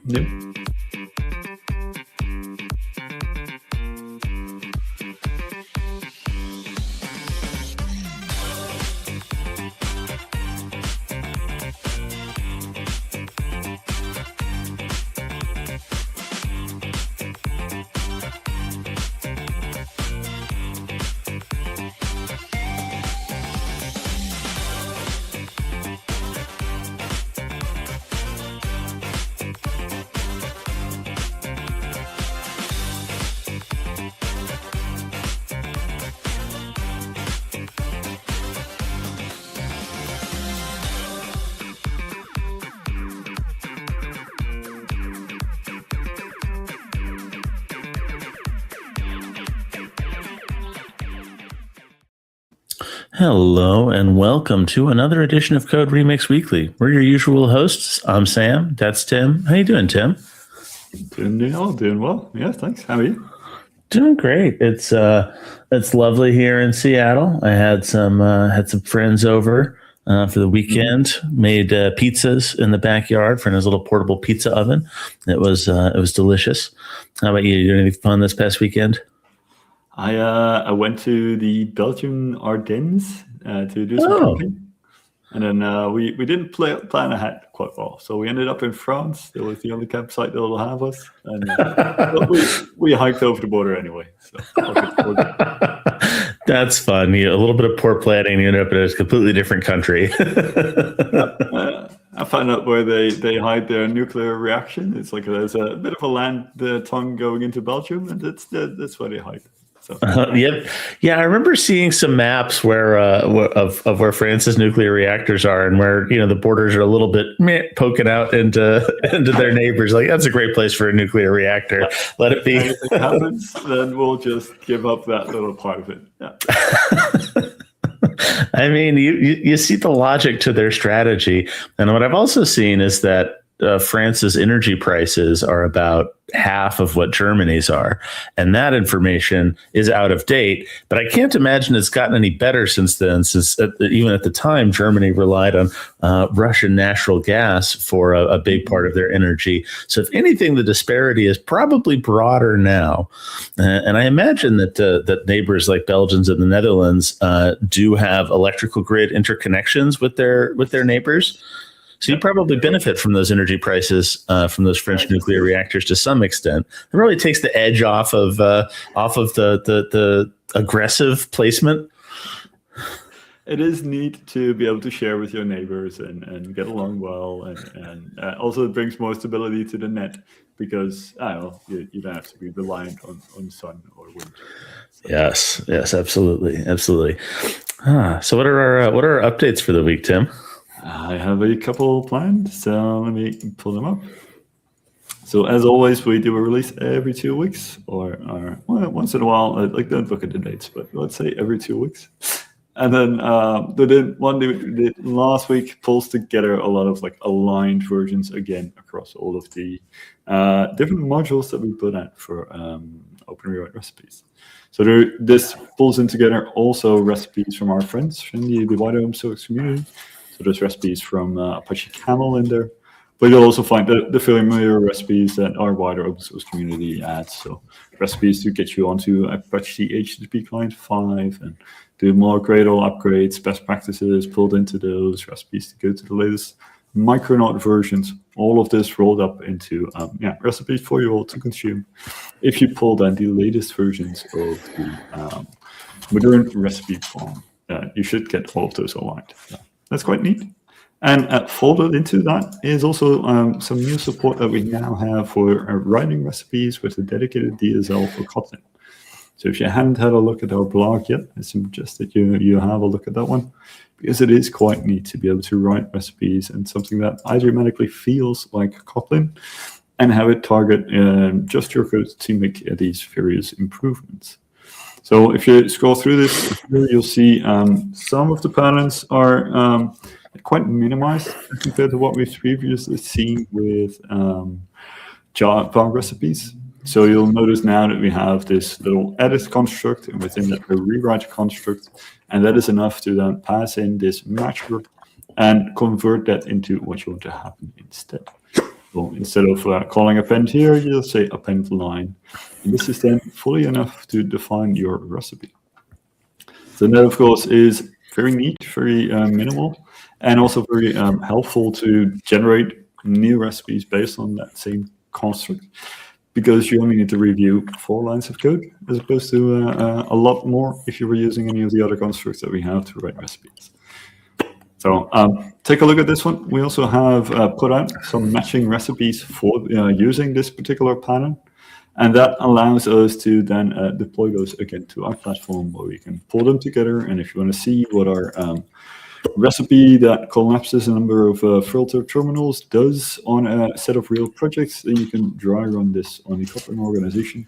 Yep. Hello and welcome to another edition of Code Remix Weekly. We're your usual hosts. I'm Sam. That's Tim. How you doing, Tim? Doing well. Yeah, thanks. How are you? Doing great. It's lovely here in Seattle. I had some friends over for the weekend. Made pizzas in the backyard for his little portable pizza oven. It was delicious. How about you? You doing anything fun this past weekend? I went to the Belgian Ardennes to do some camping, and then we didn't plan ahead quite well. So we ended up in France. It was the only campsite that will have us, and we hiked over the border anyway. So that's fun. A little bit of poor planning. You end up in a completely different country. I found out where they hide their nuclear reaction. It's like there's a bit of a land tongue going into Belgium, and that's where they hide. So. Yep. Yeah, I remember seeing some maps where of where France's nuclear reactors are, and where the borders are a little bit poking out into their neighbors. Like, that's a great place for a nuclear reactor. Let it be. If anything happens, then we'll just give up that little part of it. Yeah. I mean, you see the logic to their strategy, and what I've also seen is that France's energy prices are about half of what Germany's are. And that information is out of date. But I can't imagine it's gotten any better since then, since even at the time, Germany relied on Russian natural gas for a big part of their energy. So if anything, the disparity is probably broader now. And I imagine that neighbors like Belgians and the Netherlands do have electrical grid interconnections with their neighbors. So you probably benefit from those energy prices from those French nuclear reactors to some extent. It really takes the edge off of the aggressive placement. It is neat to be able to share with your neighbors and get along well, and also it brings more stability to the net because you don't have to be reliant on sun or wind. So. Yes, absolutely. So what are our updates for the week, Tim? I have a couple planned, so let me pull them up. So as always, we do a release every 2 weeks, or once in a while. Don't look at the dates, but let's say every 2 weeks. And then the one we did last week pulls together a lot of aligned versions again across all of the different modules that we put out for Open Rewrite recipes. So this pulls in together also recipes from our friends in the wider open source community. So there's recipes from Apache Camel in there, but you'll also find the familiar recipes that our wider open source community adds. So recipes to get you onto Apache HTTP Client 5 and do more Gradle upgrades, best practices pulled into those recipes to go to the latest Micronaut versions. All of this rolled up into recipes for you all to consume. If you pull down the latest versions of the modern recipe farm, you should get all of those aligned. That's quite neat. And folded into that is also some new support that we now have for writing recipes with a dedicated DSL for Kotlin. So if you haven't had a look at our blog yet, I suggest that you have a look at that one, because it is quite neat to be able to write recipes and something that automatically feels like Kotlin and have it target just your code to make these various improvements. So if you scroll through this, you'll see some of the patterns are quite minimized compared to what we've previously seen with Java recipes. So you'll notice now that we have this little edit construct, and within that a rewrite construct, and that is enough to then pass in this matcher and convert that into what you want to happen instead. So instead of calling append here, you'll say append line. And this is then fully enough to define your recipe. So that, of course, is very neat, very minimal, and also very helpful to generate new recipes based on that same construct, because you only need to review 4 lines of code as opposed to a lot more if you were using any of the other constructs that we have to write recipes. So take a look at this one. We also have put out some matching recipes for using this particular pattern. And that allows us to then deploy those again to our platform where we can pull them together. And if you want to see what our recipe that collapses a number of filter terminals does on a set of real projects, then you can dry run this on the Kotlin organization.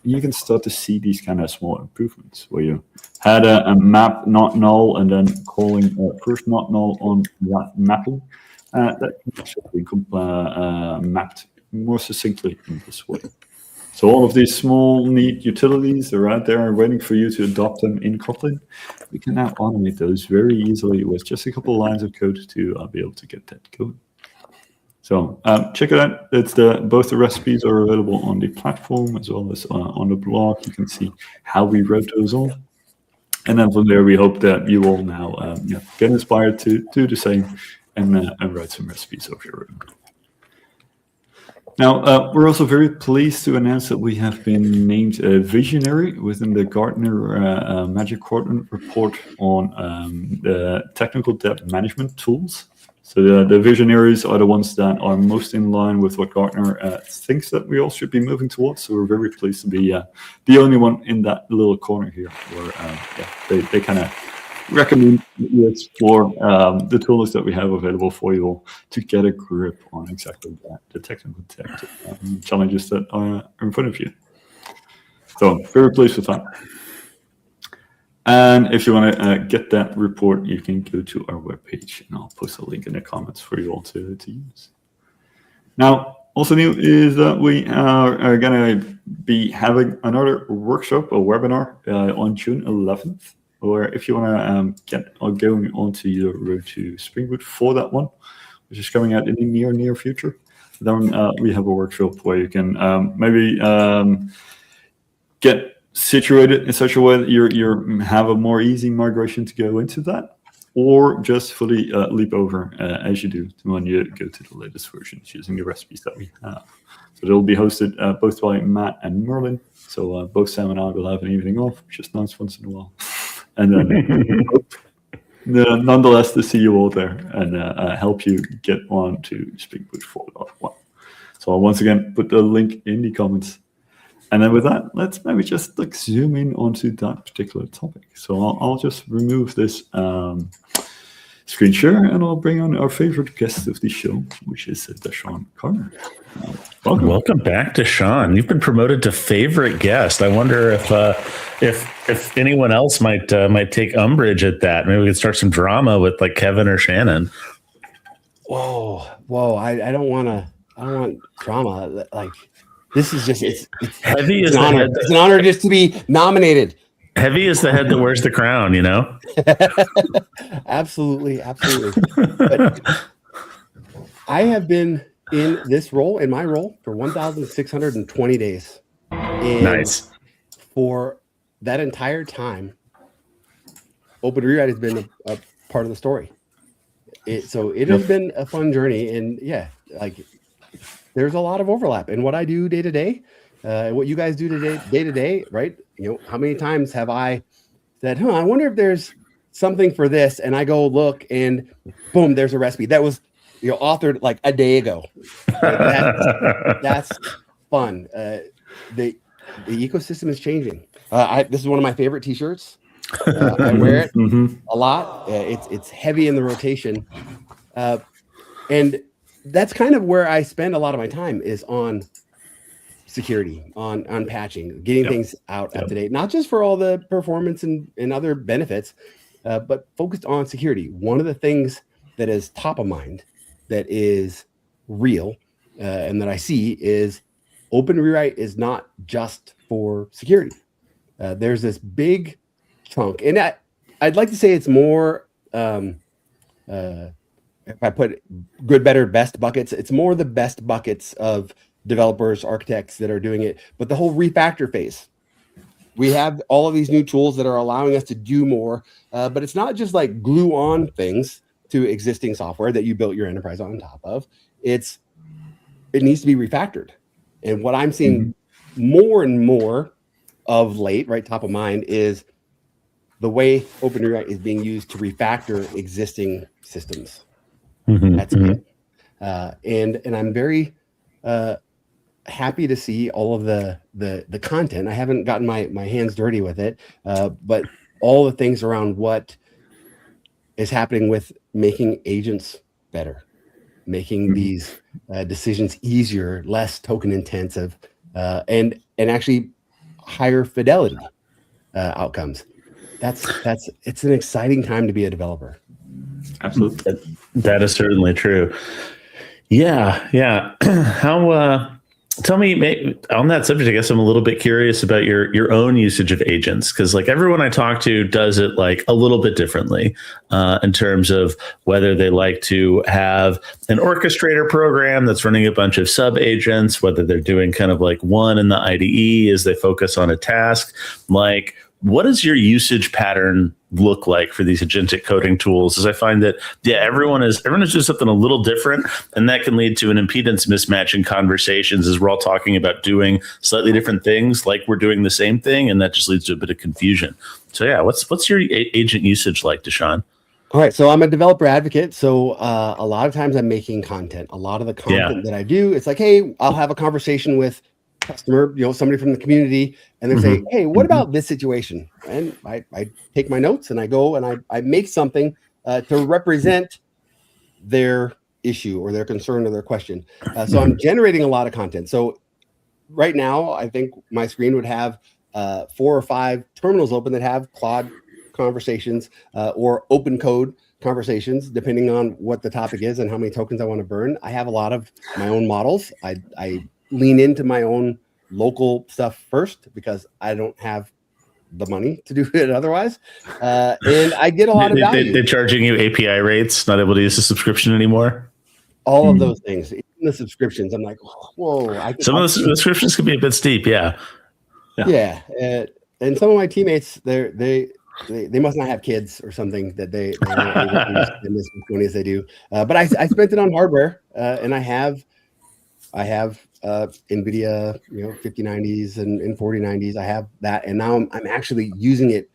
And you can start to see these kind of small improvements where you had a map not null and then calling first not null on that mapping. That can actually be mapped more succinctly in this way. So all of these small, neat utilities are out there waiting for you to adopt them in Kotlin. We can now automate those very easily with just a couple of lines of code to be able to get that going. So check it out. It's both the recipes are available on the platform as well as on the blog. You can see how we wrote those all. And then from there, we hope that you all now get inspired to do the same and write some recipes of your own. Now, we're also very pleased to announce that we have been named a visionary within the Gartner Magic Quadrant report on the technical debt management tools. So the visionaries are the ones that are most in line with what Gartner thinks that we all should be moving towards. So we're very pleased to be the only one in that little corner here where they kind of recommend you explore the tools that we have available for you all to get a grip on exactly that, the technical debt challenges that are in front of you. So very pleased with that. And if you want to get that report, you can go to our webpage, and I'll post a link in the comments for you all to use. Now, also new is that we are going to be having another workshop, a webinar on June 11th, or if you want to get going onto your road to Spring Boot for that one, which is coming out in the near future, then we have a workshop where you can maybe get situated in such a way that you have a more easy migration to go into that, or just fully leap over as you do when you go to the latest versions using the recipes that we have. So they'll be hosted both by Matt and Merlin. So both Sam and I will have an evening off, which is nice once in a while. And then nonetheless to see you all there and help you get on to Spring Boot 4.1. So I'll once again put the link in the comments. And then with that, let's maybe just zoom in onto that particular topic. So I'll just remove this screen share, and I'll bring on our favorite guest of the show, which is DaShaun Carter. Welcome back, DaShaun. You've been promoted to favorite guest. I wonder if anyone else might take umbrage at that. Maybe we could start some drama with like Kevin or Shannon. Whoa! I don't want drama. Like, this is just it's heavy. It's an honor. It's an honor just to be nominated. Heavy is the head that wears the crown, you know? Absolutely. But I have been in this role, in my role, for 1,620 days. And nice. For that entire time, Open Rewrite has been a part of the story. So it has been a fun journey. And yeah, like there's a lot of overlap in what I do day to day. What you guys do day to day, right? You know, how many times have I said, I wonder if there's something for this, and I go look, and boom, there's a recipe that was, authored like a day ago. That's fun. The ecosystem is changing. This is one of my favorite T-shirts. I wear it a lot. It's heavy in the rotation, and that's kind of where I spend a lot of my time is on security, on patching, getting things out up to date, not just for all the performance and other benefits, but focused on security. One of the things that is top of mind, that is real, and that I see is Open Rewrite is not just for security. There's this big chunk, and I'd like to say it's more if I put good, better, best buckets, it's more the best buckets of developers, architects that are doing it. But the whole refactor phase, we have all of these new tools that are allowing us to do more, but it's not just like glue on things to existing software that you built your enterprise on top of. It needs to be refactored. And what I'm seeing more and more of late, right top of mind, is the way Open Rewrite is being used to refactor existing systems at scale. And I'm very happy to see all of the content. I haven't gotten my hands dirty with it, but all the things around what is happening with making agents better, making these decisions easier, less token intensive, and actually higher fidelity outcomes. It's an exciting time to be a developer. Absolutely. That is certainly true. Yeah. How? Tell me on that subject. I guess I'm a little bit curious about your own usage of agents, because like everyone I talk to does it like a little bit differently in terms of whether they like to have an orchestrator program that's running a bunch of sub agents, whether they're doing kind of like one in the IDE as they focus on a task. Like, what does your usage pattern look like for these agentic coding tools? As I find that, everyone is doing something a little different, and that can lead to an impedance mismatch in conversations as we're all talking about doing slightly different things, like we're doing the same thing, and that just leads to a bit of confusion. So yeah, what's your agent usage like, DaShaun? All right, so I'm a developer advocate. So a lot of times I'm making content. A lot of the content that I do, it's like, hey, I'll have a conversation with customer, somebody from the community, and they say, hey, what about this situation? And I take my notes and I go and I make something to represent their issue or their concern or their question. So I'm generating a lot of content. So right now, I think my screen would have 4 or 5 terminals open that have Claude conversations or open code conversations, depending on what the topic is and how many tokens I want to burn. I have a lot of my own models. I lean into my own local stuff first because I don't have the money to do it otherwise. And I get a lot of value. They're charging you API rates, not able to use the subscription anymore. All of those things, even the subscriptions. I'm like, whoa. Some of the subscriptions can be a bit steep. Yeah. And some of my teammates, they must not have kids or something that they spend as much money as they do. But I spent it on hardware, and I have NVIDIA, 5090s and 4090s. I have that, and now I'm actually using it,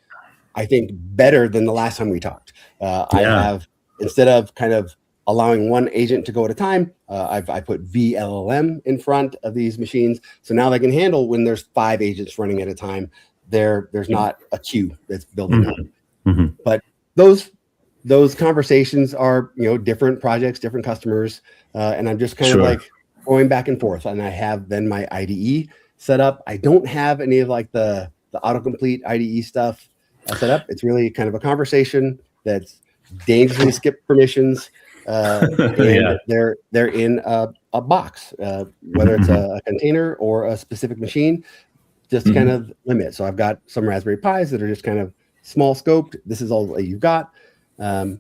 I think, better than the last time we talked. I have, instead of kind of allowing one agent to go at a time, I put VLLM in front of these machines, so now they can handle when there's 5 agents running at a time. There's not a queue that's building up. But those conversations are different projects, different customers, and I'm just kind of like going back and forth. And I have then my IDE set up. I don't have any of like the autocomplete IDE stuff set up. It's really kind of a conversation that's dangerously skip permissions, and they're in a box, whether it's a container or a specific machine, just to kind of limit. So I've got some Raspberry Pis that are just kind of small scoped. This is all that you've got, and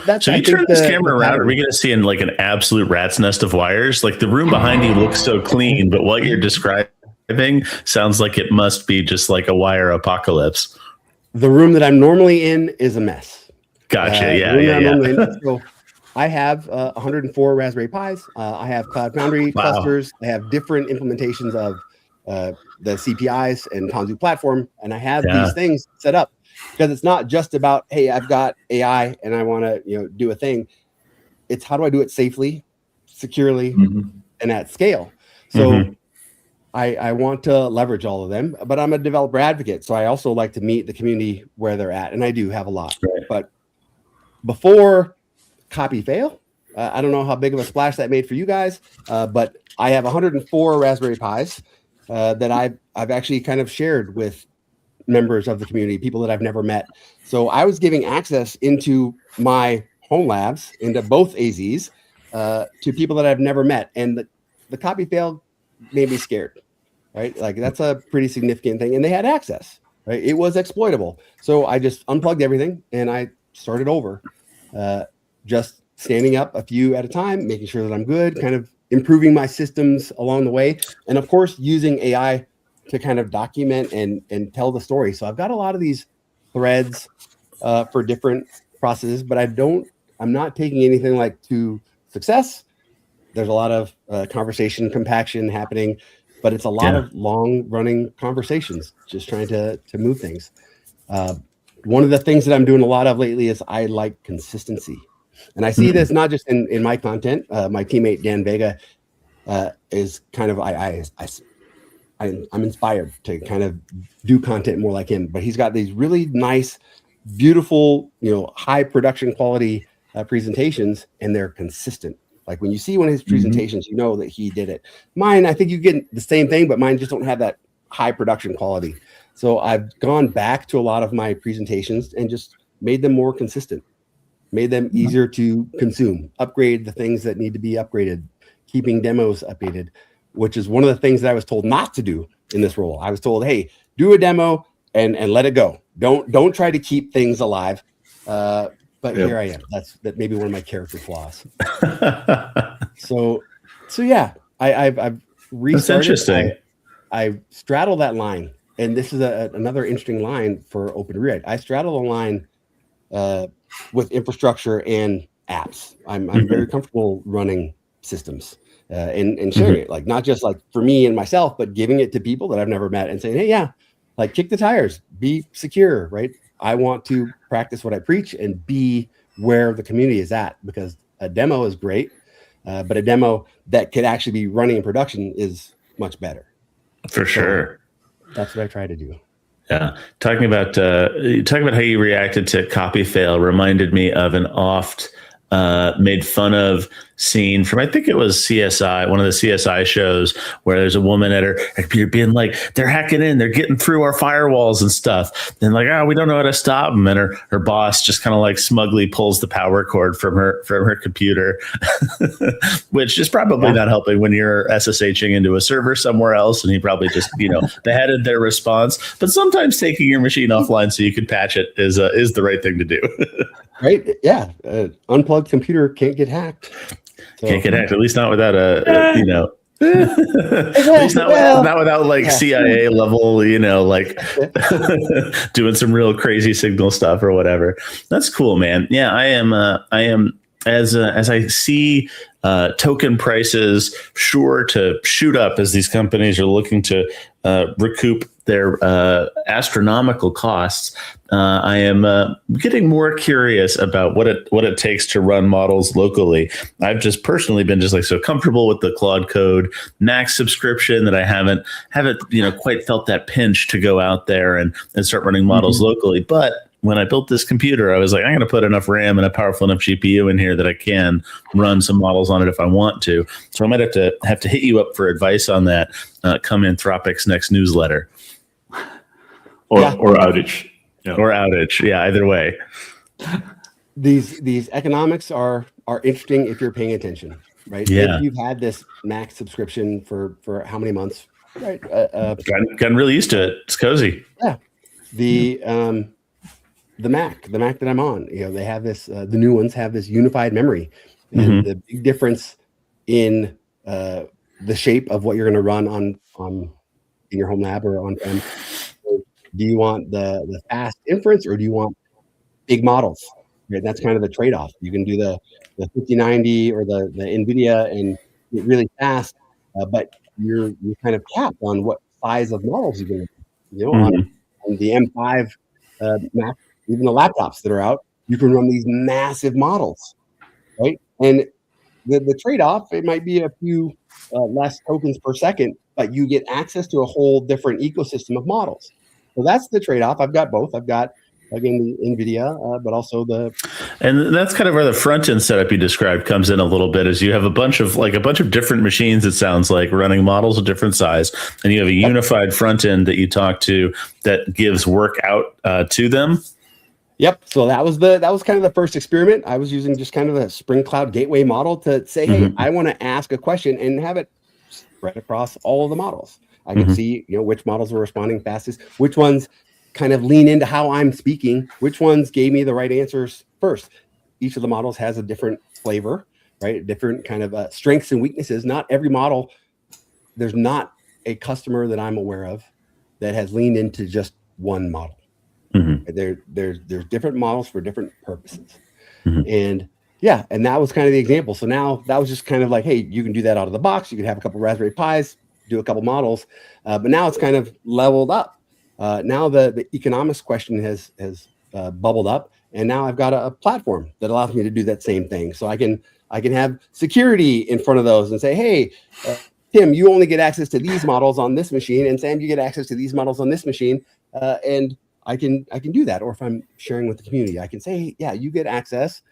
that's. So you turn this camera around, are we going to see in like an absolute rat's nest of wires? Like the room behind you looks so clean, but what you're describing sounds like it must be just like a wire apocalypse. The room that I'm normally in is a mess. Gotcha. So I have 104 Raspberry Pis. I have Cloud Foundry clusters. I have different implementations of the CPIs and Tanzu platform, and I have these things set up because it's not just about, hey, I've got AI and I want to do a thing. It's how do I do it safely, securely, and at scale. So I want to leverage all of them, but I'm a developer advocate, so I also like to meet the community where they're at, and I do have a lot. But before copy fail, I don't know how big of a splash that made for you guys, but I have 104 Raspberry Pis that I've actually kind of shared with members of the community, people that I've never met. So I was giving access into my home labs, into both AZs, to people that I've never met, and the copy fail made me scared, right? Like that's a pretty significant thing, and they had access, right? It was exploitable. So I just unplugged everything and I started over. just standing up a few at a time, making sure that I'm good, kind of improving my systems along the way. And of course, using AI to kind of document and tell the story. So I've got a lot of these threads for different processes, but I'm not taking anything like to success. There's a lot of conversation compaction happening, but it's a lot of long running conversations, just trying to move things. One of the things that I'm doing a lot of lately is I like consistency. And I see this not just in my content. My teammate, Dan Vega, is kind of, I'm inspired to kind of do content more like him, but he's got these really nice, beautiful, high production quality presentations, and they're consistent. Like when you see one of his presentations, you know that he did it. Mine, I think you get the same thing, but mine just don't have that high production quality. So I've gone back to a lot of my presentations and just made them more consistent, made them easier to consume, upgrade the things that need to be upgraded, keeping demos updated, which is one of the things that I was told not to do in this role. I was told, hey, do a demo and let it go. Don't try to keep things alive. But here I am. That may be one of my character flaws. So yeah, I've restarted. That's interesting. I straddle that line, and this is another interesting line for Open Rewrite. I straddle the line with infrastructure and apps. I'm very comfortable running systems and sharing it, like not just like for me and myself, but giving it to people that I've never met and saying, hey, yeah, like kick the tires, be secure, right? I want to practice what I preach and be where the community is at, because a demo is great, but a demo that could actually be running in production is much better. For sure. That's what I try to do. Yeah. Talking about how you reacted to copy fail reminded me of an oft made fun of scene from, I think it was CSI, one of the CSI shows, where there's a woman at her computer being like, they're hacking in, they're getting through our firewalls and stuff. And like, we don't know how to stop them. And her boss just kind of like smugly pulls the power cord from her computer, which is probably not helping when you're SSHing into a server somewhere else. And he probably just, beheaded their response. But sometimes taking your machine offline so you can patch it is the right thing to do. Right? Yeah. Unplugged computer can't get hacked. So, can't get hacked, at least not without at least not without like CIA level, like doing some real crazy signal stuff or whatever. That's cool, man. Yeah, I am as I see token prices sure to shoot up as these companies are looking to recoup their astronomical costs. I am getting more curious about what it takes to run models locally. I've just personally been just like so comfortable with the Claude Code Max subscription that I haven't quite felt that pinch to go out there and start running models locally. But when I built this computer, I was like, I'm going to put enough RAM and a powerful enough GPU in here that I can run some models on it if I want to. So I might have to hit you up for advice on that. Come Anthropic's next newsletter, or outage, or outage. Yeah, either way. These economics are interesting if you're paying attention, right? Yeah. If you've had this Max subscription for how many months, right? Gotten really used to it. It's cozy. Yeah. The Mac that I'm on, they have this, the new ones have this unified memory, and the big difference in the shape of what you're going to run on in your home lab or on-prem. So do you want the fast inference, or do you want big models? Right? That's kind of the trade-off. You can do the 5090 or the NVIDIA and get really fast, but you're kind of capped on what size of models you're going to do. On the M5 Mac, even the laptops that are out, you can run these massive models, right? And the trade-off, it might be a few less tokens per second, but you get access to a whole different ecosystem of models. So that's the trade-off. I've got both. I've got, again, the NVIDIA, but also and that's kind of where the front-end setup you described comes in a little bit, is you have a bunch of different machines, it sounds like, running models of different size, and you have a unified front-end that you talk to that gives work out to them. Yep. So that was kind of the first experiment. I was using just kind of a Spring Cloud Gateway model to say, hey, I want to ask a question and have it spread across all of the models. I could see, which models were responding fastest, which ones kind of lean into how I'm speaking, which ones gave me the right answers first. each of the models has a different flavor, right? Different kind of strengths and weaknesses. Not every model, there's not a customer that I'm aware of that has leaned into just one model. Mm-hmm. There's different models for different purposes. Mm-hmm. And yeah, and that was kind of the example. So now that was just kind of like, hey, you can do that out of the box. You can have a couple Raspberry Pis, do a couple models, but now it's kind of leveled up. Now the economics question has bubbled up, and now I've got a platform that allows me to do that same thing. So I can have security in front of those and say, hey, Tim, you only get access to these models on this machine, and Sam, you get access to these models on this machine, and I can do that. Or if I'm sharing with the community, I can say, yeah, you get access.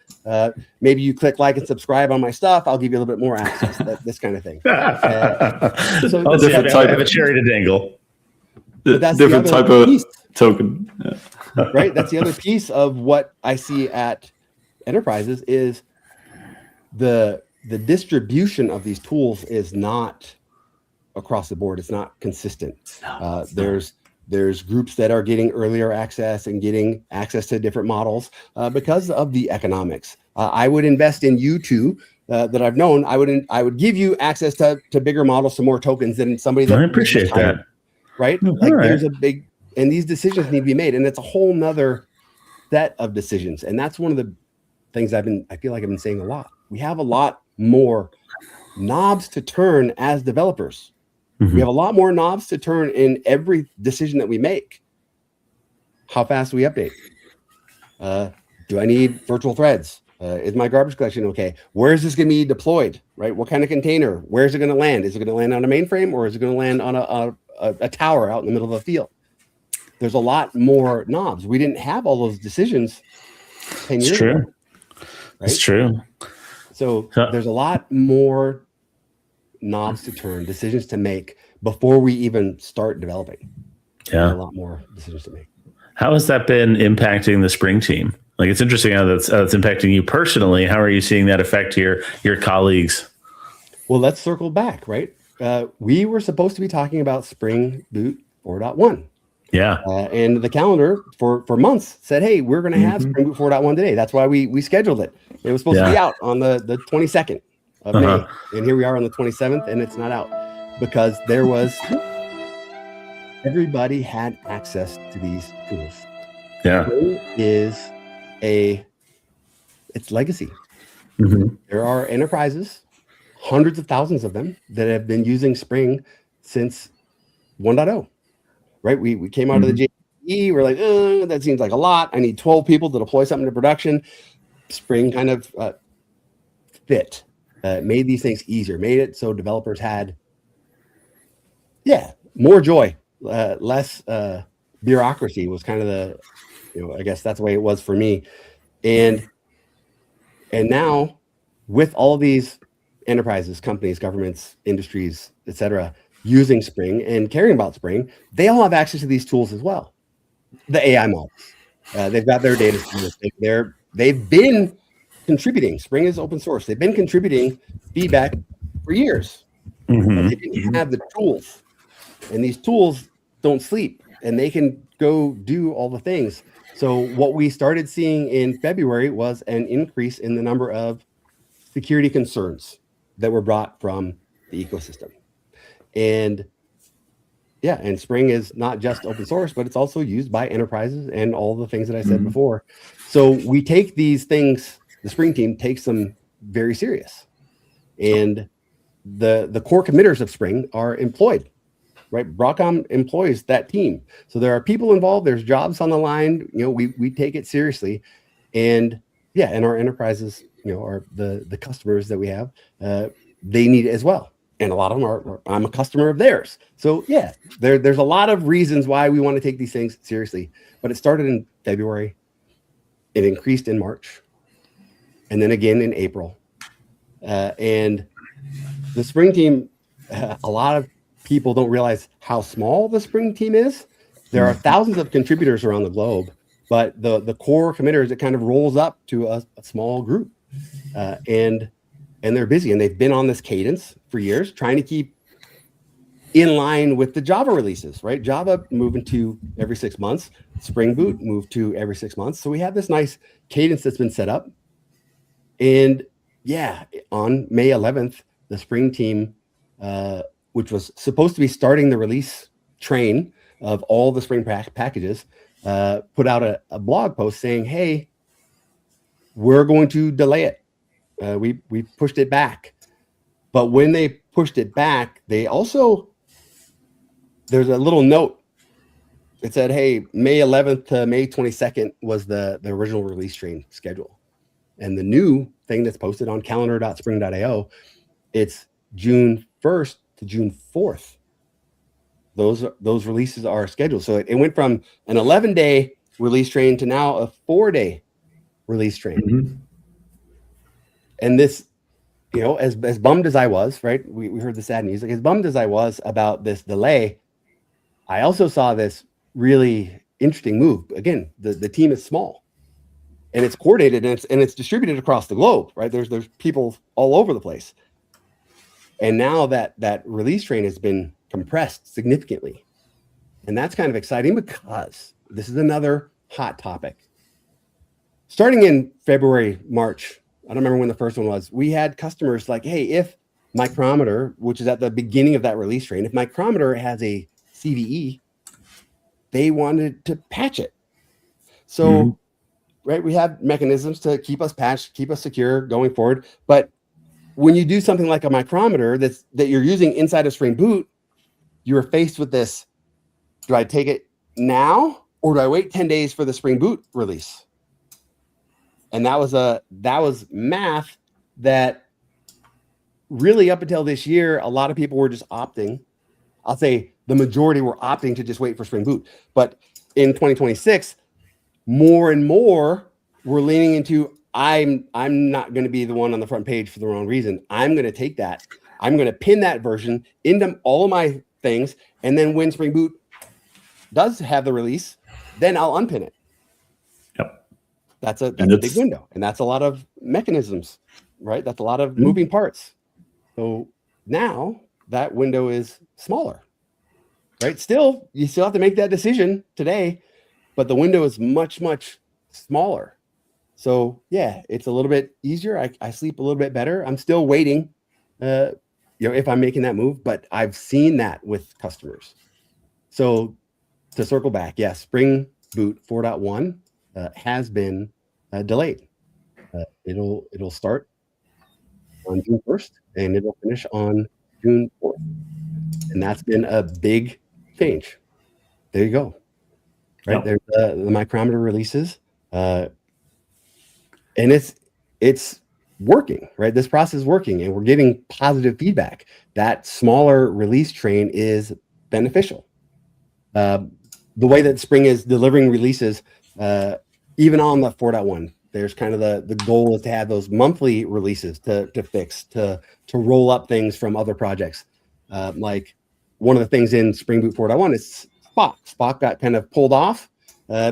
Maybe you click like and subscribe on my stuff. I'll give you a little bit more access. This kind of thing. So I have a cherry to dangle. That's different type of token. Yeah. Right. That's the other piece of what I see at enterprises is the distribution of these tools is not across the board. It's not consistent. There's groups that are getting earlier access and getting access to different models because of the economics. I would invest in you two that I've known. I would give you access to bigger models, some more tokens than somebody that I appreciate that. Right? Like there's a big, and these decisions need to be made, and it's a whole nother set of decisions. And that's one of the things I feel like I've been saying a lot. We have a lot more knobs to turn as developers. Mm-hmm. We have a lot more knobs to turn in every decision that we make. How fast do we update? Do I need virtual threads? Is my garbage collection okay? Where is this going to be deployed? Right? What kind of container? Where is it going to land? Is it going to land on a mainframe, or is it going to land on a tower out in the middle of a field? There's a lot more knobs. We didn't have all those decisions 10 years ago. Right? It's true. So there's a lot more knobs to turn, decisions to make before we even start developing. Yeah. There's a lot more decisions to make. How has that been impacting the Spring team? Like, it's interesting how that's impacting you personally. How are you seeing that affect your colleagues? Well, let's circle back, right? We were supposed to be talking about Spring Boot 4.1. Yeah. And the calendar for months said, hey, we're going to have Spring Boot 4.1 today. That's why we scheduled it. It was supposed to be out on the 22nd of May. And here we are on the 27th, and it's not out because everybody had access to these tools. Yeah. Spring it's legacy. Mm-hmm. There are enterprises, hundreds of thousands of them, that have been using Spring since 1.0. Right? We came out of the JDE. We're like, that seems like a lot. I need 12 people to deploy something to production. Spring kind of fit, made these things easier, made it so developers had, more joy, less bureaucracy was kind of the, I guess that's the way it was for me. And now with all these enterprises, companies, governments, industries, etc., using Spring and caring about Spring, they all have access to these tools as well. The AI models, they've got their data. They've been contributing. Spring is open source. They've been contributing feedback for years. Mm-hmm. They didn't have the tools, and these tools don't sleep, and they can go do all the things. So what we started seeing in February was an increase in the number of security concerns that were brought from the ecosystem. And Spring is not just open source, but it's also used by enterprises and all the things that I said before. So we take these things, the Spring team takes them very serious. And the core committers of Spring are employed, right? Broadcom employs that team. So there are people involved, there's jobs on the line, we take it seriously. And and our enterprises, are the customers that we have, they need it as well. And a lot of them I'm a customer of theirs. So there's a lot of reasons why we want to take these things seriously. But it started in February, it increased in March, and then again in April. And the Spring team, a lot of people don't realize how small the Spring team is. There are thousands of contributors around the globe, but the core committers, it kind of rolls up to a small group. And they're busy, and they've been on this cadence for years, trying to keep in line with the Java releases, right? Java moving to every 6 months, Spring Boot moved to every 6 months. So we have this nice cadence that's been set up. And yeah, on May 11th, the Spring team, which was supposed to be starting the release train of all the Spring packages, put out a blog post saying, hey, we're going to delay it. We pushed it back. But when they pushed it back, they also, there's a little note. It said, hey, May 11th to May 22nd was the original release train schedule. And the new thing that's posted on calendar.spring.io, it's June 1st to June 4th. Those releases are scheduled. So it went from an 11-day release train to now a 4-day release train. Mm-hmm. And this, you know, as bummed as I was, right? We heard the sad news. Like, as bummed as I was about this delay, I also saw this really interesting move. Again, the team is small and it's coordinated and it's distributed across the globe, right? There's people all over the place. And now that release train has been compressed significantly. And that's kind of exciting because this is another hot topic. Starting in February, March, I don't remember when the first one was, we had customers like, hey, if Micrometer, which is at the beginning of that release train, if Micrometer has a CVE, they wanted to patch it. So, right, we have mechanisms to keep us patched, keep us secure going forward. But when you do something like a micrometer that you're using inside of Spring Boot, you're faced with this: do I take it now or do I wait 10 days for the Spring Boot release? And that was math that really, up until this year, a lot of people were just opting. I'll say the majority were opting to just wait for Spring Boot. But in 2026, more and more we're leaning into, I'm not going to be the one on the front page for the wrong reason. I'm going to take that. I'm going to pin that version into all of my things. And then when Spring Boot does have the release, then I'll unpin it. Yep. That's a big window. And that's a lot of mechanisms, right? That's a lot of moving parts. So now that window is smaller, right? Still, you still have to make that decision today, but the window is much, much smaller. So yeah, it's a little bit easier. I sleep a little bit better. I'm still waiting, if I'm making that move, but I've seen that with customers. So to circle back, yes, Spring Boot 4.1 has been delayed. It'll start on June 1st and it'll finish on June 4th. And that's been a big change. There you go. Right. There's the micrometer releases. And it's working, right? This process is working and we're getting positive feedback. That smaller release train is beneficial. The way that Spring is delivering releases, even on the 4.1, there's kind of the goal is to have those monthly releases to fix, to roll up things from other projects. Like one of the things in Spring Boot 4.1 is Spock. Spock got kind of pulled off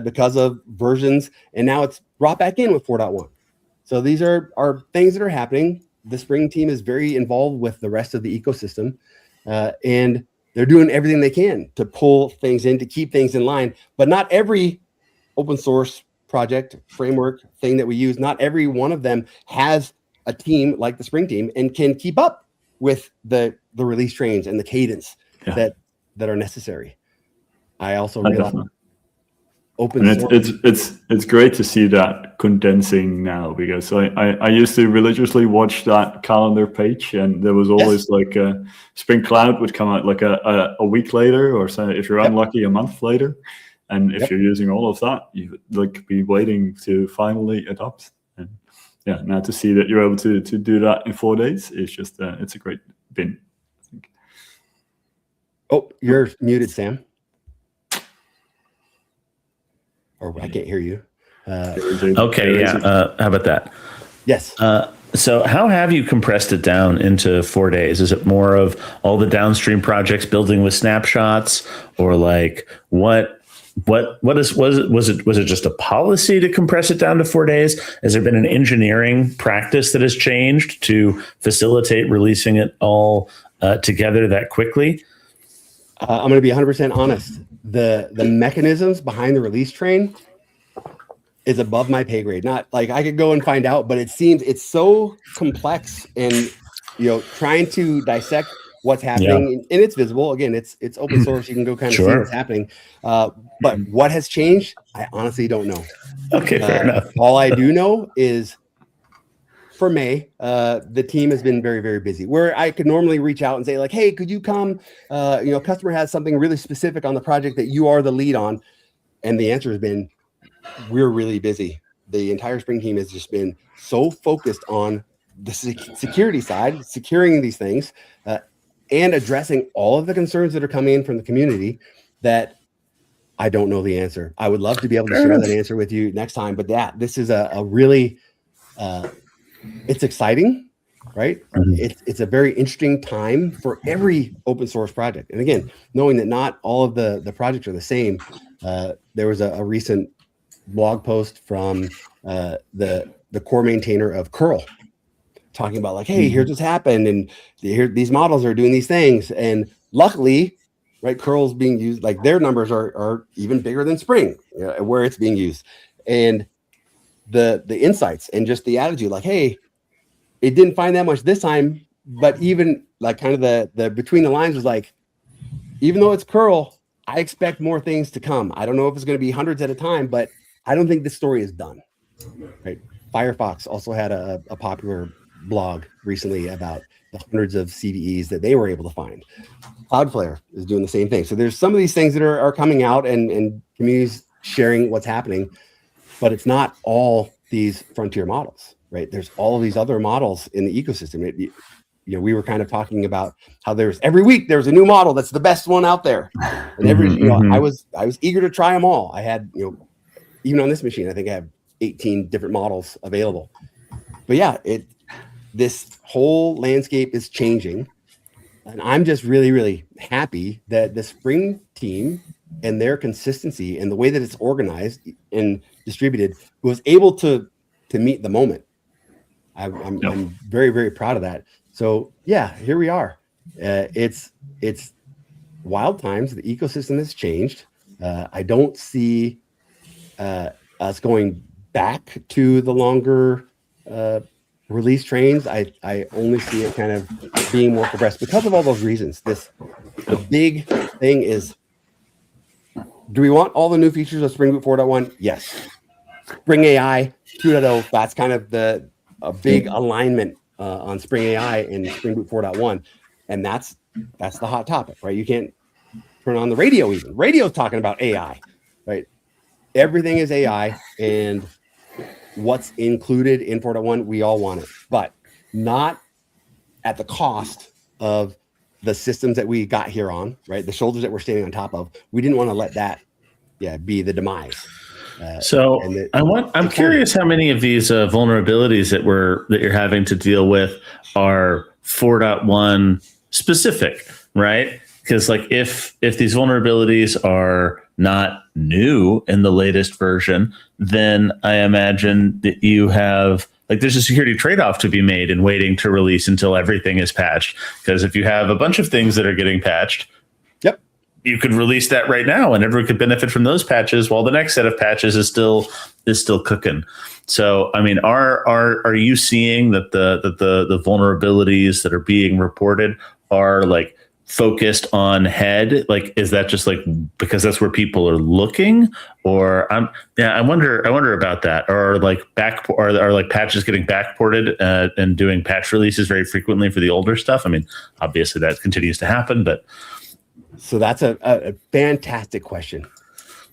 because of versions, and now it's brought back in with 4.1. So these are things that are happening. The Spring team is very involved with the rest of the ecosystem, and they're doing everything they can to pull things in, to keep things in line. But not every open source project, framework, thing that we use, not every one of them has a team like the Spring team and can keep up with the release trains and the cadence that are necessary. I also realize open source. It's great to see that condensing now, because I used to religiously watch that calendar page, and there was always like a Spring Cloud would come out like a week later, or so if you're unlucky, a month later. And if you're using all of that, you would like be waiting to finally adopt. And now to see that you're able to do that in 4 days is just it's a great win, I think. Oh, you're muted, Sam. Or I can't hear you. Okay, how about that? Yes. So how have you compressed it down into 4 days? Is it more of all the downstream projects building with snapshots, or like what was it just a policy to compress it down to 4 days? Has there been an engineering practice that has changed to facilitate releasing it all together that quickly? I'm going to be 100% honest. The mechanisms behind the release train is above my pay grade. Not like I could go and find out, but it seems it's so complex and, trying to dissect what's happening, and it's visible. Again, it's open source. You can go kind of see what's happening. But what has changed? I honestly don't know. Okay, fair enough. All I do know is for May, the team has been very, very busy. Where I could normally reach out and say like, hey, could you come? Customer has something really specific on the project that you are the lead on. And the answer has been, we're really busy. The entire Spring team has just been so focused on the security side, securing these things, and addressing all of the concerns that are coming in from the community that I don't know the answer. I would love to be able to share that answer with you next time. But this is a really, it's exciting, right? It's a very interesting time for every open source project. And again, knowing that not all of the projects are the same, there was a recent blog post from the core maintainer of curl talking about like, hey, here's what's happened, and these models are doing these things, and luckily, right, curl's being used, like their numbers are even bigger than Spring, where it's being used, and the insights and just the attitude, like, hey, it didn't find that much this time, but even like kind of the between the lines was like, even though it's curl, I expect more things to come. I don't know if it's going to be hundreds at a time, but I don't think this story is done. Right? Firefox also had a popular blog recently about the hundreds of CVEs that they were able to find. Cloudflare is doing the same thing. So there's some of these things that are coming out and communities sharing what's happening, but it's not all these frontier models, right? There's all of these other models in the ecosystem. We were kind of talking about how every week there's a new model that's the best one out there, and I was eager to try them all. I had even on this machine, I think I have 18 different models available. But yeah, this whole landscape is changing, and I'm just really, really happy that the Spring team and their consistency and the way that it's organized and distributed was able to meet the moment. I'm very, very proud of that. So yeah, here we are. It's wild times. The ecosystem has changed. I don't see us going back to the longer release trains. I only see it kind of being more progressed because of all those reasons. The big thing is, do we want all the new features of Spring Boot 4.1? Yes. Spring AI 2.0, that's kind of a big alignment on Spring AI and Spring Boot 4.1. And that's the hot topic, right? You can't turn on the radio even. Radio's talking about AI, right? Everything is AI, and what's included in 4.1, we all want it, but not at the cost of the systems that we got here on, right? The shoulders that we're standing on top of. We didn't want to let that, be the demise. I'm curious how many of these vulnerabilities that you're having to deal with are 4.1 specific, right? Because like if these vulnerabilities are not new in the latest version, then I imagine that you have there's a security trade-off to be made in waiting to release until everything is patched. Because if you have a bunch of things that are getting patched, you could release that right now and everyone could benefit from those patches while the next set of patches is still cooking. So, I mean, are you seeing that the vulnerabilities that are being reported are like focused on head? Like, is that just like because that's where people are looking? Or I wonder about that. Or like are like patches getting backported and doing patch releases very frequently for the older stuff? I mean, obviously that continues to happen, but. So that's a fantastic question.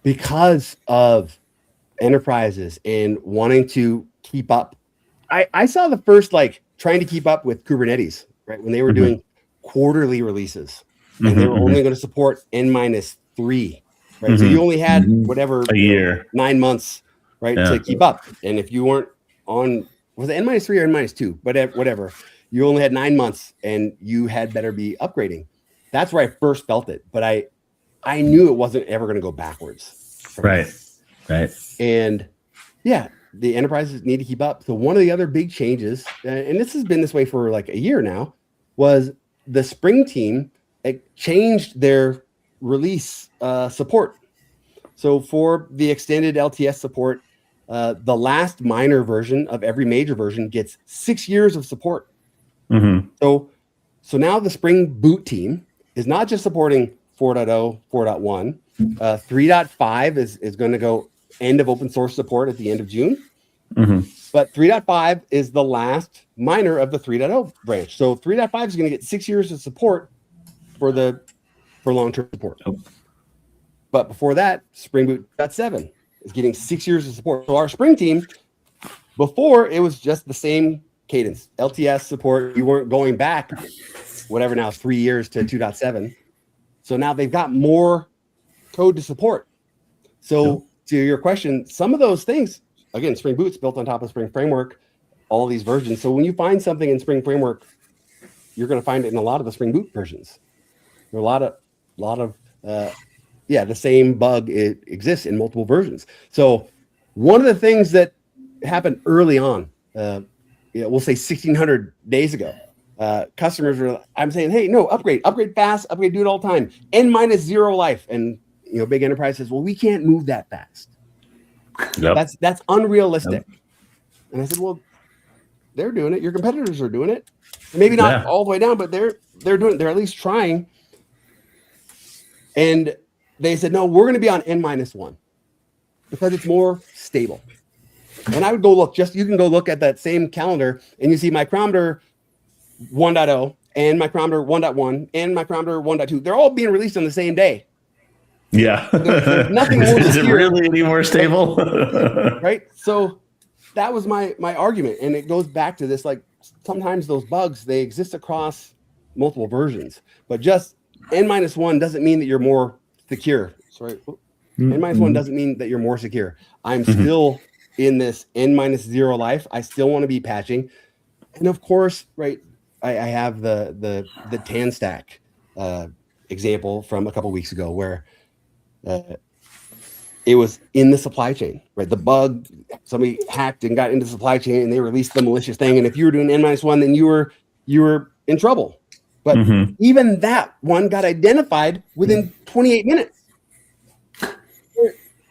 Because of enterprises and wanting to keep up, I saw the first trying to keep up with Kubernetes, right? When they were doing quarterly releases, and they were only going to support N-3, right? So you only had whatever a year, 9 months, right, to keep up. And if you weren't on, was it N-3 or N-2? Whatever, you only had 9 months, and you had better be upgrading. That's where I first felt it, but I knew it wasn't ever going to go backwards. Right. And yeah, the enterprises need to keep up. So one of the other big changes, and this has been this way for like a year now, was the Spring team changed their release support. So for the extended LTS support, the last minor version of every major version gets 6 years of support. Mm-hmm. So now the Spring Boot team is not just supporting 4.0, 4.1. 3.5 is going to go end of open source support at the end of June. Mm-hmm. But 3.5 is the last minor of the 3.0 branch. So 3.5 is going to get 6 years of support for long-term support. Oh. But before that, Spring Boot 7 is getting 6 years of support. So our Spring team, before it was just the same cadence, LTS support. You weren't going back, whatever now, 3 years to 2.7. So now they've got more code to support. So to your question, some of those things, again, Spring Boot's built on top of Spring Framework, all these versions. So when you find something in Spring Framework, you're going to find it in a lot of the Spring Boot versions. There are a lot of the same bug, it exists in multiple versions. So one of the things that happened early on, we'll say 1,600 days ago, customers were, I'm saying, hey, no, upgrade fast, do it all the time, N-0 life. And big enterprise says, well, we can't move that fast. Yep. That's unrealistic. Yep. And I said, well, they're doing it. Your competitors are doing it. Maybe not all the way down, but they're doing it. They're at least trying. And they said, no, we're going to be on N-1 because it's more stable. And I would go look, you can go look at that same calendar and you see Micrometer 1.0 and Micrometer 1.1 and Micrometer 1.2. They're all being released on the same day. Yeah. There's nothing more Is it really any more stable? Right. So that was my argument. And it goes back to this, like sometimes those bugs, they exist across multiple versions, but just N-1 doesn't mean that you're more secure. Sorry. N-1 doesn't mean that you're more secure. I'm still in this N-0 life. I still want to be patching. And of course, right, I have the tan stack example from a couple weeks ago where it was in the supply chain, right? The bug, somebody hacked and got into the supply chain and they released the malicious thing. And if you were doing N-1, then you were in trouble. But even that one got identified within 28 minutes.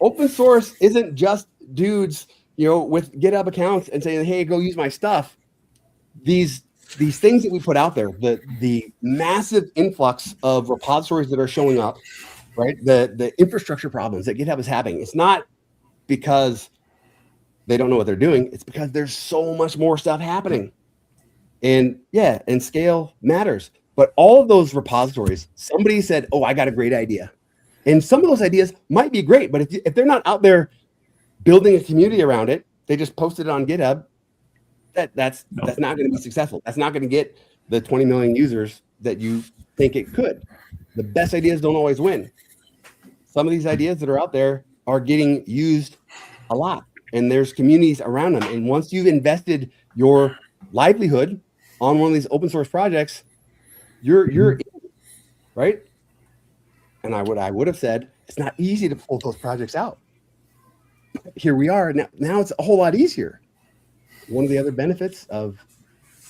Open source isn't just dudes, with GitHub accounts and saying, hey, go use my stuff. These things that we put out there, the massive influx of repositories that are showing up, right? The infrastructure problems that GitHub is having, it's not because they don't know what they're doing. It's because there's so much more stuff happening. And scale matters. But all of those repositories, somebody said, oh, I got a great idea. And some of those ideas might be great, but if they're not out there building a community around it, they just posted it on GitHub, that's not going to be successful. That's not going to get the 20 million users that you think it could. The best ideas don't always win. Some of these ideas that are out there are getting used a lot, and there's communities around them. And once you've invested your livelihood on one of these open source projects, you're in, right? And I would have said it's not easy to pull those projects out. Here we are now. It's a whole lot easier. One of the other benefits of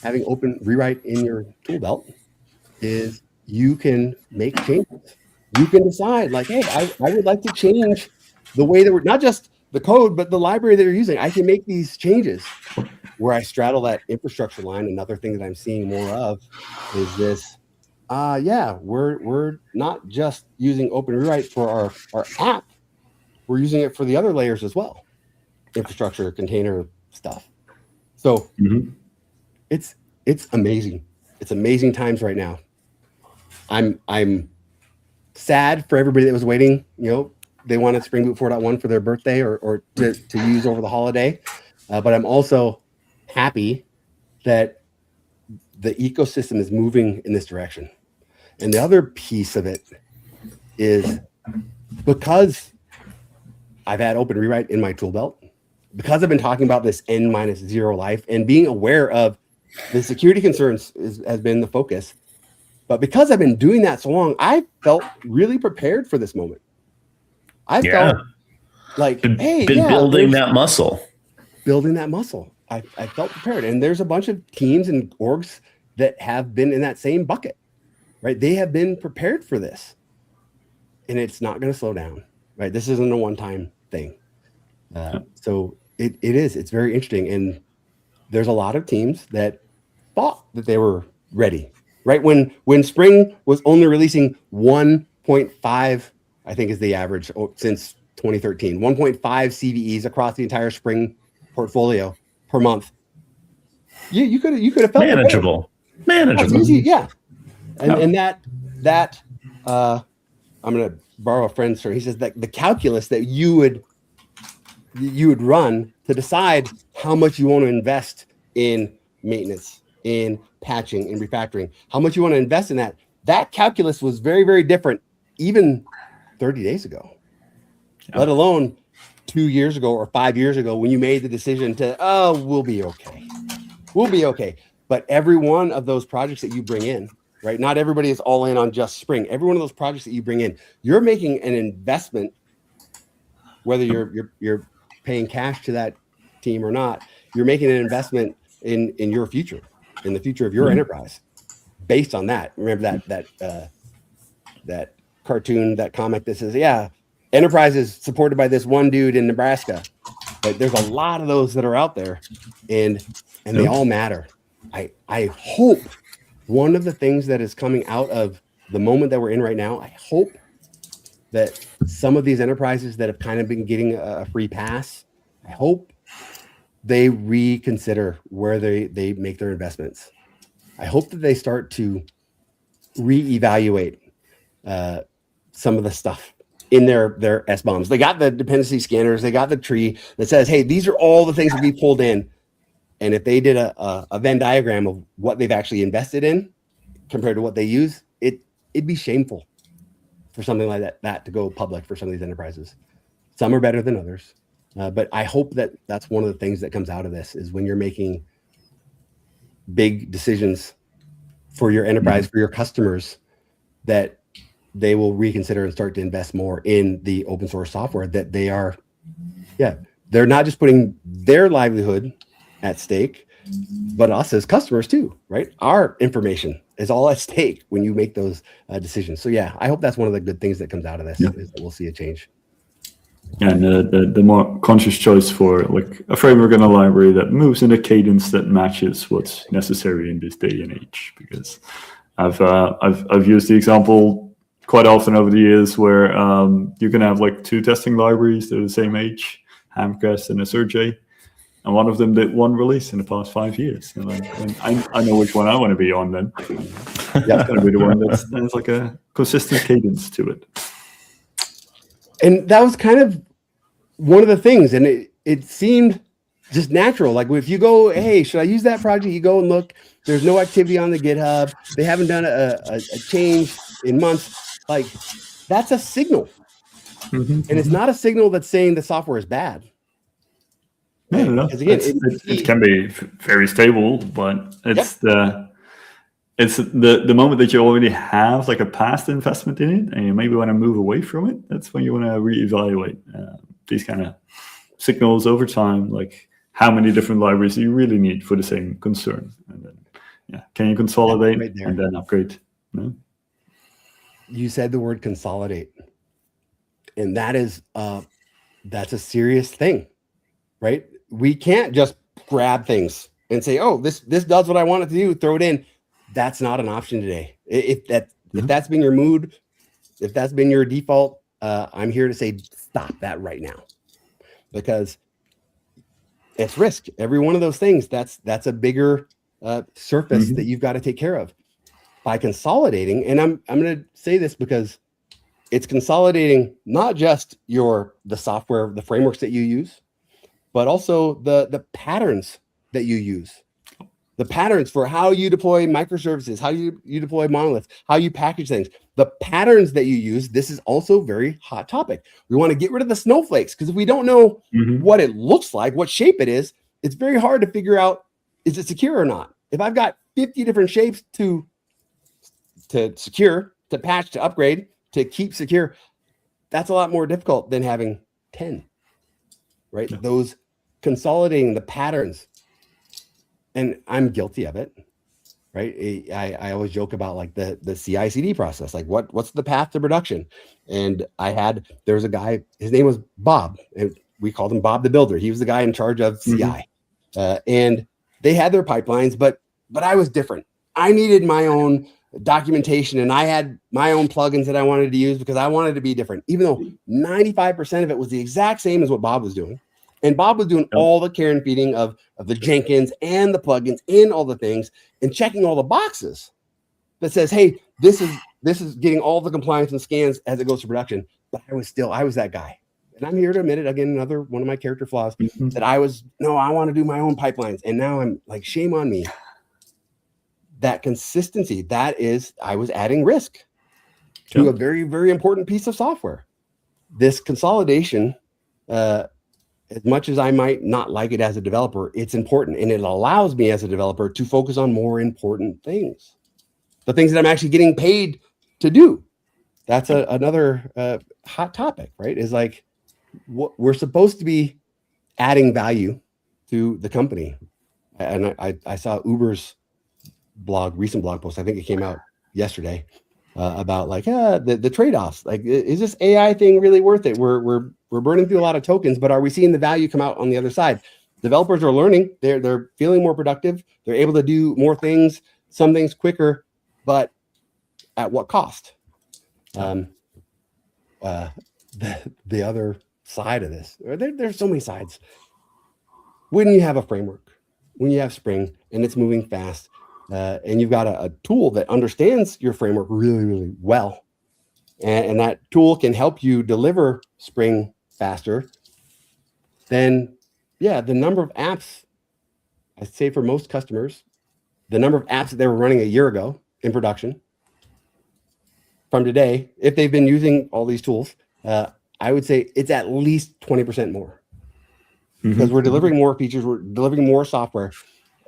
having open rewrite in your tool belt is you can make changes. You can decide, like, hey, I would like to change the way that we're not just the code, but the library that you're using. I can make these changes where I straddle that infrastructure line. Another thing that I'm seeing more of is this. We're not just using open rewrite for our app. We're using it for the other layers as well. Infrastructure, container stuff. So it's amazing. It's amazing times right now. I'm sad for everybody that was waiting. They wanted Spring Boot 4.1 for their birthday or to use over the holiday. But I'm also happy that the ecosystem is moving in this direction. And the other piece of it is because I've had open rewrite in my tool belt, because I've been talking about this N-0 life and being aware of the security concerns has been the focus. But because I've been doing that so long, I felt really prepared for this moment. I felt like, building that muscle. Building that muscle. I felt prepared. And there's a bunch of teams and orgs that have been in that same bucket, right? They have been prepared for this. And it's not going to slow down, right? This isn't a one-time thing. So It is. It's very interesting. And there's a lot of teams that thought that they were ready, right? When Spring was only releasing 1.5, I think is the average since 2013, 1.5 CVEs across the entire Spring portfolio per month. You could have felt manageable. That's easy, yeah. And that I'm gonna borrow a friend's term. He says that the calculus that you would run to decide how much you want to invest in maintenance, in patching, in refactoring, how much you want to invest in that calculus was very, very different even 30 days ago, let alone 2 years ago or 5 years ago when you made the decision to, oh, we'll be okay. But every one of those projects that you bring in, right? Not everybody is all in on just Spring. Every one of those projects that you bring in, you're making an investment, whether you're paying cash to that team or not. You're making an investment in your future, in the future of your enterprise, based on that. Remember that cartoon, that comic that says, "Yeah, enterprise is supported by this one dude in Nebraska," but there's a lot of those that are out there, and they all matter. I hope one of the things that is coming out of the moment that we're in right now, I hope that some of these enterprises that have kind of been getting a free pass, I hope they reconsider where they make their investments. I hope that they start to reevaluate some of the stuff in their SBOMs. They got the dependency scanners, they got the tree that says, hey, these are all the things that we pulled in. And if they did a Venn diagram of what they've actually invested in compared to what they use, it'd be shameful for something like that to go public for some of these enterprises. Some are better than others. But I hope that that's one of the things that comes out of this is when you're making big decisions for your enterprise, for your customers, that they will reconsider and start to invest more in the open source software that they are. Yeah, they're not just putting their livelihood at stake, but us as customers too, right? Our information is all at stake when you make those decisions. So yeah, I hope that's one of the good things that comes out of this is that we'll see a change. And the more conscious choice for like a framework and a library that moves in a cadence that matches what's necessary in this day and age. Because I've used the example quite often over the years where you can have like two testing libraries that are the same age, Hamcast and a Sergey, and one of them did one release in the past 5 years. And I know which one I want to be on then. Yeah, it's going to be the one that's like a consistent cadence to it. And that was kind of one of the things, and it seemed just natural. Like if you go, hey, should I use that project? You go and look. There's no activity on the GitHub. They haven't done a change in months. Like that's a signal, and it's not a signal that's saying the software is bad. No. Again, it can be very stable, but it's the moment that you already have like a past investment in it and you maybe want to move away from it. That's when you want to reevaluate these kind of signals over time, like how many different libraries do you really need for the same concern, and then can you consolidate and then upgrade? No? You said the word consolidate, and that is that's a serious thing, right? We can't just grab things and say, oh, this does what I want it to do, throw it in. That's not an option today. If that's been your mood, if that's been your default, I'm here to say stop that right now, because it's risk. Every one of those things, that's a bigger surface that you've got to take care of. By consolidating, and I'm going to say this because it's consolidating not just the software, the frameworks that you use, but also the patterns that you use. The patterns for how you deploy microservices, how you deploy monoliths, how you package things, the patterns that you use. This is also a very hot topic. We want to get rid of the snowflakes, because if we don't know what it looks like, what shape it is, it's very hard to figure out, is it secure or not? If I've got 50 different shapes to secure, to patch, to upgrade, to keep secure, that's a lot more difficult than having 10, right? Yeah. Those consolidating the patterns. And I'm guilty of it, right? I always joke about like the CI/CD process, like what's the path to production? And there was a guy, his name was Bob, and we called him Bob the Builder. He was the guy in charge of CI. And they had their pipelines, but I was different. I needed my own documentation, and I had my own plugins that I wanted to use because I wanted to be different, even though 95% of it was the exact same as what Bob was doing. And Bob was doing all the care and feeding of the Jenkins and the plugins and all the things and checking all the boxes that says, hey, this is getting all the compliance and scans as it goes to production. But I was that guy. And I'm here to admit it, again, another one of my character flaws, that I want to do my own pipelines. And now I'm like, shame on me. That consistency, I was adding risk to a very, very important piece of software. This consolidation, as much as I might not like it as a developer, it's important. And it allows me as a developer to focus on more important things. The things that I'm actually getting paid to do. That's another hot topic, right? Is like, we're supposed to be adding value to the company. And I saw Uber's recent blog post, I think it came out yesterday, about like the trade-offs. Like, is this AI thing really worth it? We're burning through a lot of tokens, but are we seeing the value come out on the other side? Developers are learning, they're feeling more productive, they're able to do more things, some things quicker, but at what cost? The other side of this, there's so many sides. When you have a framework, when you have Spring and it's moving fast, and you've got a tool that understands your framework really, really well, and that tool can help you deliver Spring faster, then the number of apps, I'd say for most customers, the number of apps that they were running a year ago in production from today, if they've been using all these tools, I would say it's at least 20% more, because we're delivering more features, we're delivering more software.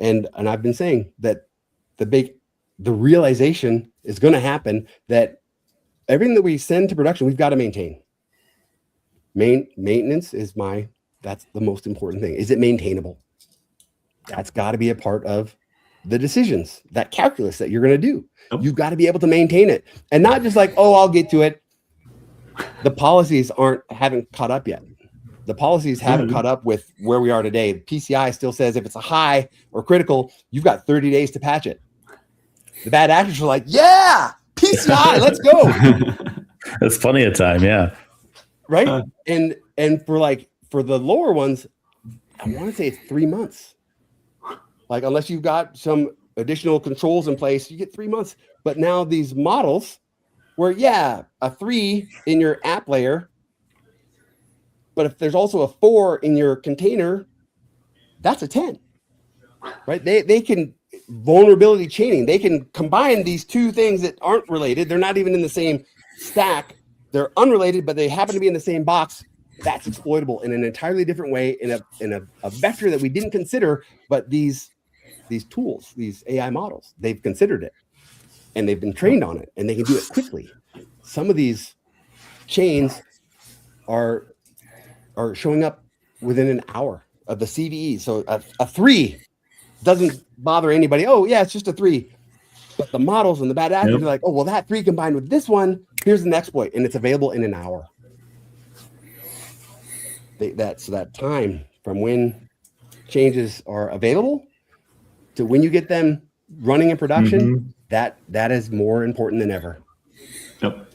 And I've been saying that the realization is going to happen that everything that we send to production, we've got to maintain. Maintenance that's the most important thing. Is it maintainable? That's got to be a part of the decisions, that calculus that you're going to do. You've got to be able to maintain it, and not just like, oh, I'll get to it. The policies haven't caught up yet. The policies haven't caught up with where we are today. PCI still says if it's a high or critical, you've got 30 days to patch it. The bad actors are like, yeah, PCI, let's go. That's plenty of time, yeah. Right? And for the lower ones, I want to say it's 3 months. Like, unless you've got some additional controls in place, you get 3 months. But now these models where, a 3 in your app layer, but if there's also a 4 in your container, that's a 10, right? They can vulnerability chaining. They can combine these two things that aren't related. They're not even in the same stack. They're unrelated, but they happen to be in the same box. That's exploitable in an entirely different way, in a vector that we didn't consider. But these tools, these AI models, they've considered it, and they've been trained on it, and they can do it quickly. Some of these chains are showing up within an hour of the CVE. So a 3 doesn't bother anybody. Oh, yeah, it's just a 3. But the models and the bad actors are like, oh, well, that 3 combined with this one, here's an exploit, and it's available in an hour. So that time from when changes are available to when you get them running in production, that is more important than ever. Yep.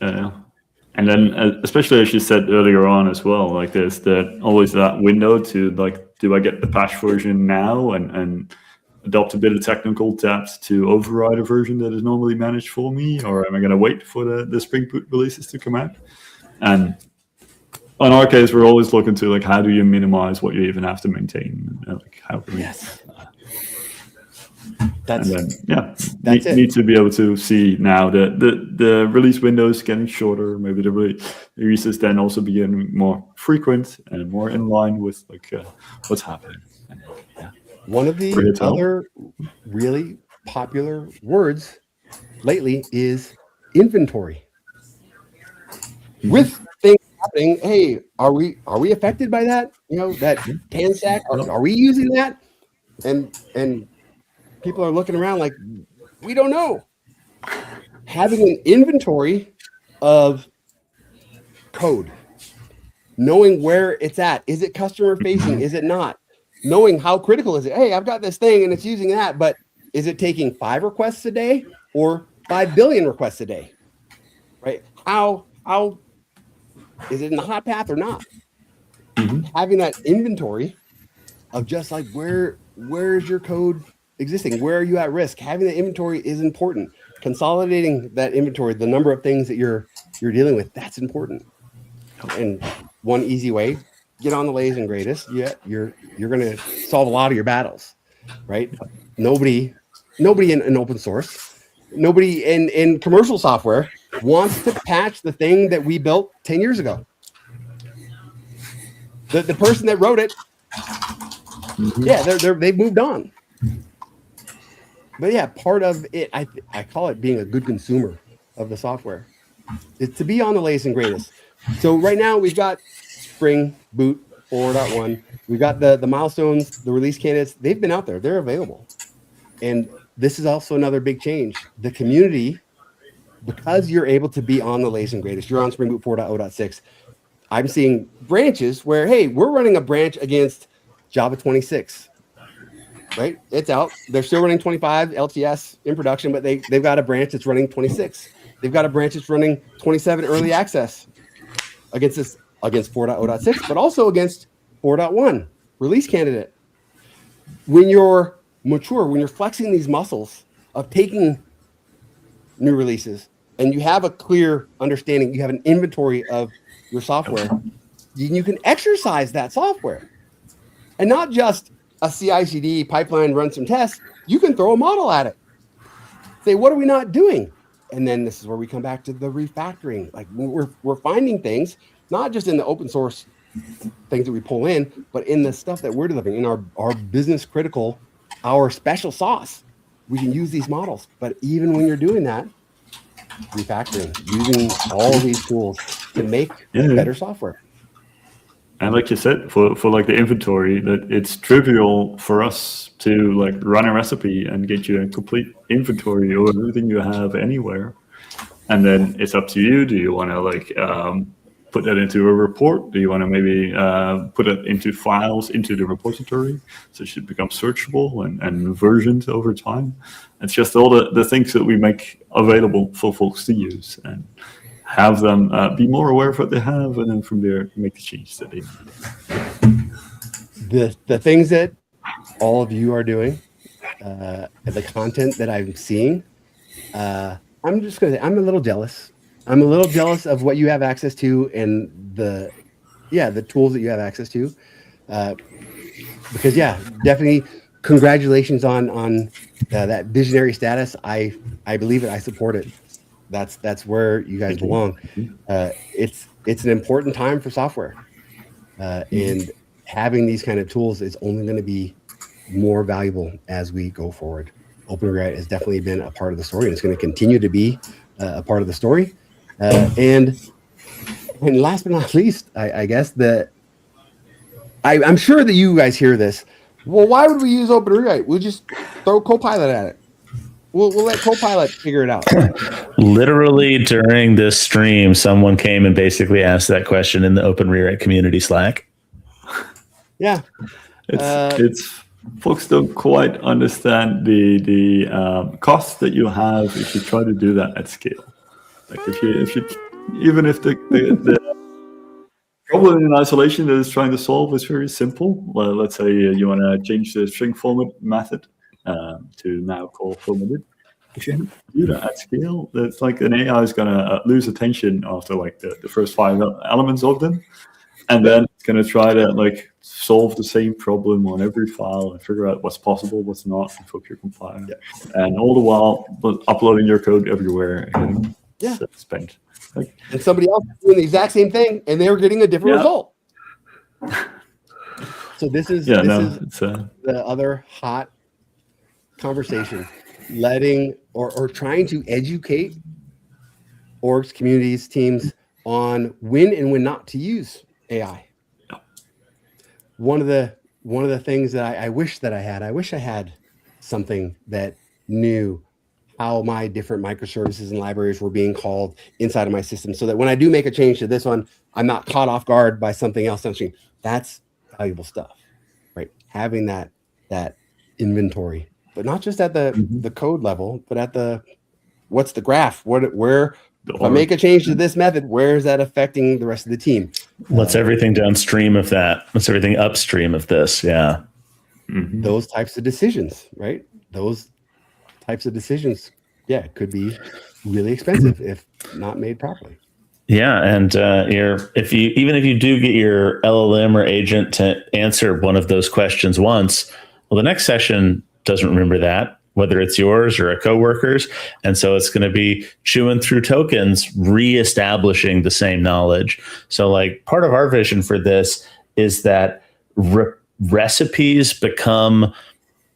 And then, especially as you said earlier on as well, like there's always that window to like, do I get the patch version now and adopt a bit of technical debt to override a version that is normally managed for me, or am I going to wait for the Spring Boot releases to come out? And in our case, we're always looking to like, how do you minimize what you even have to maintain? Like, how can we? That's need to be able to see now that the release window is getting shorter. Maybe the releases then also becoming more frequent and more in line with like what's happening. One of the other really popular words lately is inventory. With things happening, hey, are we affected by that? You know, that tan stack, are we using that? And people are looking around like, we don't know. Having an inventory of code, knowing where it's at. Is it customer facing? Is it not? Knowing how critical is it? Hey, I've got this thing and it's using that, but is it taking 5 requests a day or 5 billion requests a day? Right? How is it in the hot path or not? Having that inventory of just like where is your code existing? Where are you at risk? Having the inventory is important. Consolidating that inventory, the number of things that you're dealing with, that's important. And one easy way, get on the latest and greatest. Yeah, you're going to solve a lot of your battles, right? Nobody in open source, nobody in commercial software wants to patch the thing that we built 10 years ago. The person that wrote it, yeah, they've moved on. But yeah, part of it, I call it being a good consumer of the software. It's to be on the latest and greatest. So right now we've got Spring Boot 4.1. We've got the milestones, the release candidates. They've been out there. They're available. And this is also another big change. The community, because you're able to be on the latest and greatest, you're on Spring Boot 4.0.6. I'm seeing branches where, hey, we're running a branch against Java 26. Right? It's out. They're still running 25 LTS in production, but they've got a branch that's running 26. They've got a branch that's running 27 early access against 4.0.6, but also against 4.1 release candidate. When you're mature, when you're flexing these muscles of taking new releases, and you have a clear understanding, you have an inventory of your software, you can exercise that software, and not just a CI/CD pipeline, run some tests. You can throw a model at it. Say, what are we not doing? And then this is where we come back to the refactoring. Like we're finding things, not just in the open source things that we pull in, but in the stuff that we're delivering, in our business critical, our special sauce. We can use these models. But even when you're doing that, refactoring, using all these tools to make better software. And like you said, for like the inventory, that it's trivial for us to like run a recipe and get you a complete inventory of everything you have anywhere. And then it's up to you. Do you want to like put that into a report? Do you want to maybe put it into files into the repository so it should become searchable and versioned over time? It's just all the things that we make available for folks to use and have them be more aware of what they have, and then from there make the change that they need. The things that all of you are doing, the content that I'm seeing, I'm just going to say I'm a little jealous. I'm a little jealous of what you have access to and the tools that you have access to. Because definitely congratulations on that visionary status. I believe it. I support it. That's where you guys belong. It's an important time for software, and having these kind of tools is only going to be more valuable as we go forward. Open Rewrite has definitely been a part of the story, and it's going to continue to be a part of the story. And last but not least, I guess I'm sure that you guys hear this. Well, why would we use Open Rewrite? We'll just throw Copilot at it. We'll let Copilot figure it out. Literally during this stream, someone came and basically asked that question in the Open Rewrite community Slack. Yeah. It's folks don't quite understand the cost that you have if you try to do that at scale. Like if you even if the problem in isolation that it's trying to solve is very simple. Well, let's say you want to change the string format method to now call formatted. If you do that at scale, that's like an AI is going to lose attention after like the first 5 elements of them. And then it's going to try to like solve the same problem on every file and figure out what's possible, what's not, and hook your compiler. Yeah. And all the while uploading your code everywhere and spent. Like, and somebody else is doing the exact same thing, and they're getting a different result. So this is the other hot conversation, letting or trying to educate orgs, communities, teams on when and when not to use AI. Yeah. One of the things that I wish that I had something that knew how my different microservices and libraries were being called inside of my system, so that when I do make a change to this one, I'm not caught off guard by something else downstream. That's valuable stuff, right? Having that inventory, but not just at the code level, but at the what's the graph? Where if I make a change to this method, where is that affecting the rest of the team? What's everything downstream of that? What's everything upstream of this? Yeah. Those types of decisions, right? Those types of decisions, could be really expensive if not made properly. Yeah, and if you do get your LLM or agent to answer one of those questions once, well, the next session doesn't remember that, whether it's yours or a coworker's, and so it's going to be chewing through tokens, reestablishing the same knowledge. So, like, part of our vision for this is that recipes become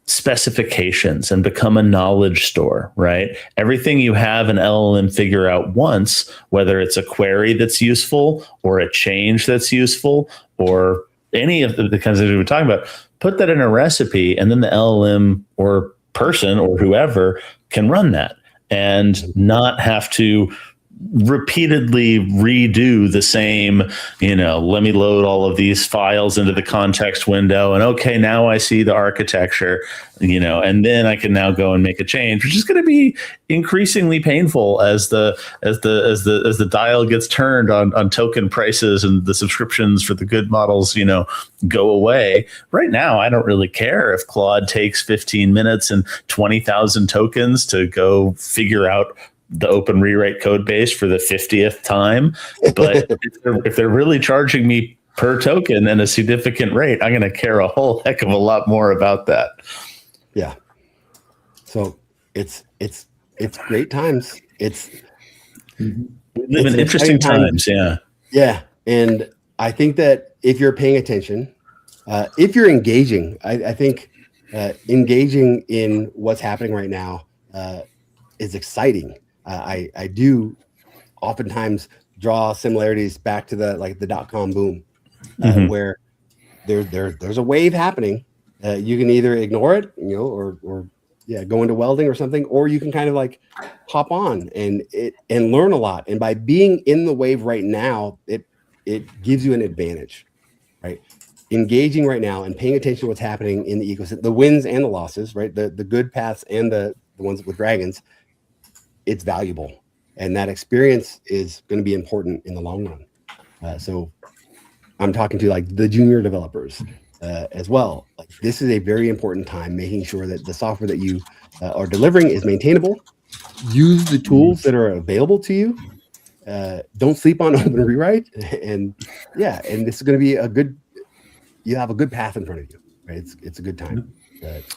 specifications and become a knowledge store, right? Everything you have an LLM figure out once, whether it's a query that's useful or a change that's useful or any of the kinds of things we're talking about, put that in a recipe, and then the LLM or person or whoever can run that and not have to repeatedly redo the same, let me load all of these files into the context window, and okay, now I see the architecture, and then I can now go and make a change, which is going to be increasingly painful as the dial gets turned on token prices and the subscriptions for the good models, go away. Right now, I don't really care if Claude takes 15 minutes and 20,000 tokens to go figure out the open rewrite code base for the 50th time. But if they're really charging me per token and a significant rate, I'm going to care a whole heck of a lot more about that. Yeah. So it's great times. We live in interesting times. Yeah. Yeah. And I think that if you're paying attention, if you're engaging, I think engaging in what's happening right now is exciting. I do oftentimes draw similarities back to the dot-com boom, where there's a wave happening. You can either ignore it, or go into welding or something, or you can kind of like hop on and learn a lot. And by being in the wave right now, it gives you an advantage, right? Engaging right now and paying attention to what's happening in the ecosystem, the wins and the losses, right? The good paths and the ones with dragons. It's valuable, and that experience is going to be important in the long run. So I'm talking to like the junior developers as well. Like, this is a very important time, making sure that the software that you are delivering is maintainable. Use the tools that are available to you. Don't sleep on Open Rewrite, and this is going to be you have a good path in front of you, right? It's a good time.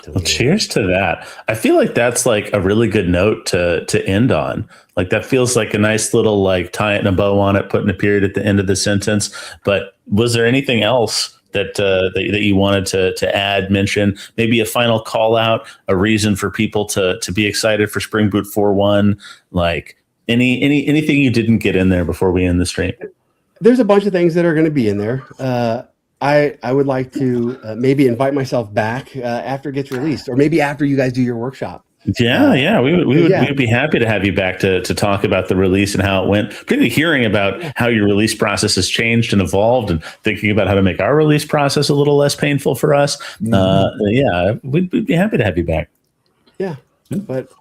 Well, cheers to that. I feel like that's like a really good note to end on. Like, that feels like a nice little like tying a bow on it, putting a period at the end of the sentence. But was there anything else that you wanted to add, mention, maybe a final call out, a reason for people to be excited for Spring Boot 4.1? Like anything you didn't get in there before we end the stream? There's a bunch of things that are going to be in there. I would like to maybe invite myself back after it gets released, or maybe after you guys do your workshop. We'd be happy to have you back to talk about the release and how it went, particularly hearing about how your release process has changed and evolved, and thinking about how to make our release process a little less painful for us. We'd be happy to have you back. Yeah, but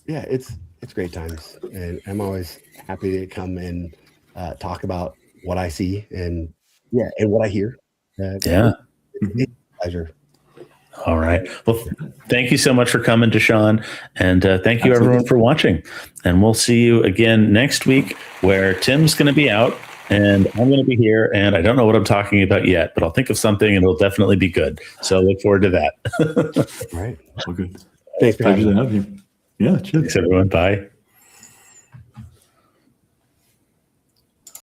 it's great times, and I'm always happy to come and talk about what I see and what I hear. It's a pleasure. All right. Well, thank you so much for coming, DaShaun. And thank you, everyone, for watching. And we'll see you again next week, where Tim's going to be out and I'm going to be here. And I don't know what I'm talking about yet, but I'll think of something and it'll definitely be good. So look forward to that. All right. All good. Thanks for having me. Yeah. Cheers. Thanks, everyone. Bye.